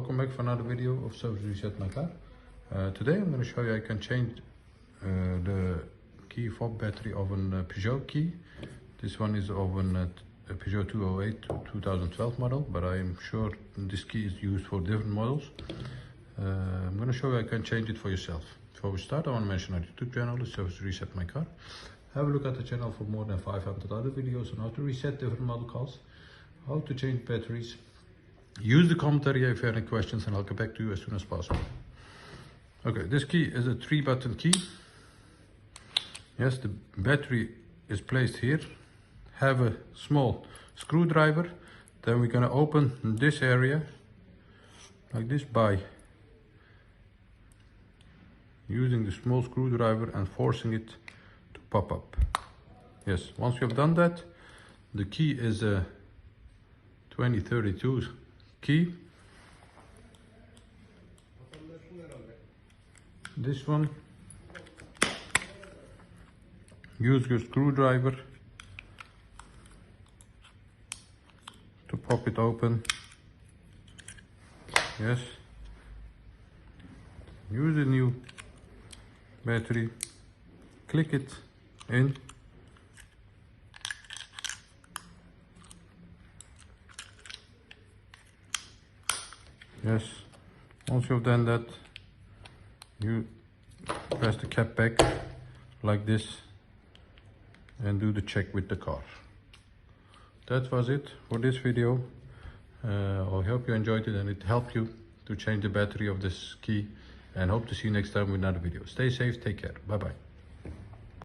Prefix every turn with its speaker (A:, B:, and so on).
A: welcome back for another video of Service Reset My Car. Today I'm going to show you I can change the key fob battery of a Peugeot key. This one is of a Peugeot 208 2012 model, but I'm sure this key is used for different models. I'm going to show you I can change it for yourself. Before we start, I want to mention our YouTube channel, the Service Reset My Car. Have a look at the channel for more than 500 other videos on how to reset different model cars, how to change batteries. Use the commentary if you have any questions and I'll get back to you as soon as possible. Okay, this key is a 3-button key. Yes, the battery is placed here. Have a small screwdriver. Then we're going to open this area like this by using the small screwdriver and forcing it to pop up. Yes, once you have done that, the key is a 2032 key. This one, use your screwdriver to pop it open. Yes, use the new battery, click it in. Yes, once you've done that, you press the cap back like this and do the check with the car. That was it for this video. I hope you enjoyed it and it helped you to change the battery of this key, and hope to see you next time with another video. Stay safe, take care, bye bye.